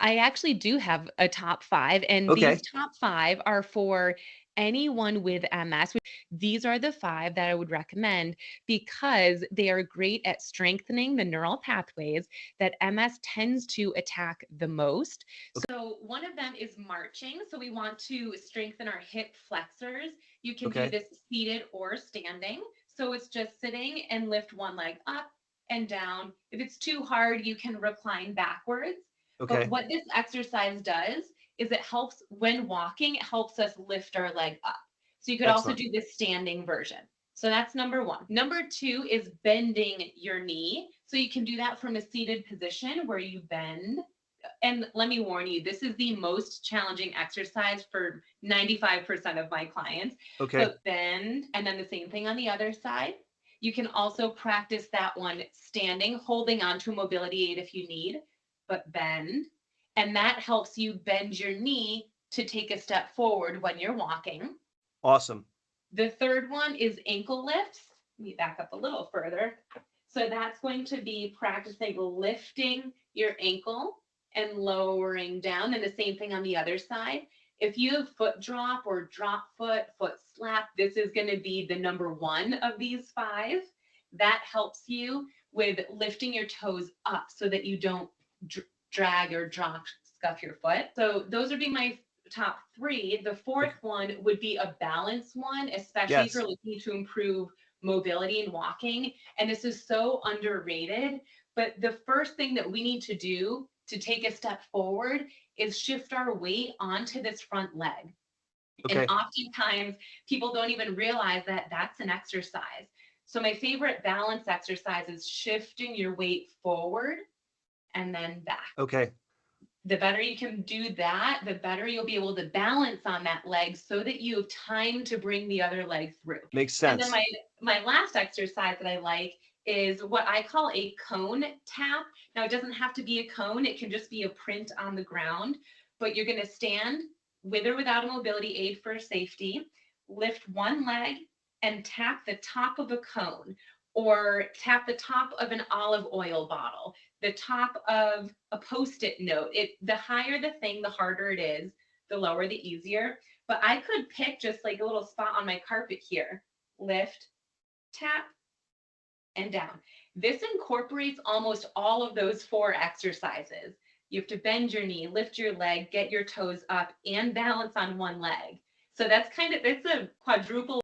I actually do have a top 5, and these Okay. top 5 are for anyone with MS. These are the 5 that I would recommend because they are great at strengthening the neural pathways that MS tends to attack the most. So, one of them is marching. So, we want to strengthen our hip flexors. You can do Okay. this seated or standing. So, it's just sitting and lift one leg up and down. If it's too hard, you can recline backwards. But Okay. what this exercise does is it helps when walking, it helps us lift our leg up. So you could also Excellent. do this standing version. So that's number one. Number two is bending your knee. So you can do that from a seated position where you bend. And let me warn you, this is the most challenging exercise for 95% of my clients. Okay. But bend, and then the same thing on the other side. You can also practice that one standing, holding onto a mobility aid if you need, but bend. And that helps you bend your knee to take a step forward when you're walking. Awesome. The third one is ankle lifts. Let me back up a little further. So that's going to be practicing lifting your ankle and lowering down, and the same thing on the other side. If you have foot drop or drop foot, foot slap, this is going to be the number one of these 5. That helps you with lifting your toes up so that you don't drag or drop, scuff your foot. So those would be my top 3. The fourth one would be a balance one, especially if Yes. you're looking to improve mobility and walking. And this is so underrated. But the first thing that we need to do to take a step forward is shift our weight onto this front leg. And Okay. oftentimes people don't even realize that that's an exercise. So my favorite balance exercise is shifting your weight forward and then back. Okay. The better you can do that, the better you'll be able to balance on that leg so that you have time to bring the other leg through. Makes And then sense. my last exercise that I like is what I call a cone tap. Now it doesn't have to be a cone, it can just be a print on the ground, but you're going to stand with or without a mobility aid for safety, lift one leg and tap the top of a cone or tap the top of an olive oil bottle, the top of a post-it note. The higher the thing, the harder it is, the lower the easier. But I could pick just like a little spot on my carpet here. Lift, tap, and down. This incorporates almost all of those 4 exercises. You have to bend your knee, lift your leg, get your toes up, and balance on one leg. So that's it's a quadruple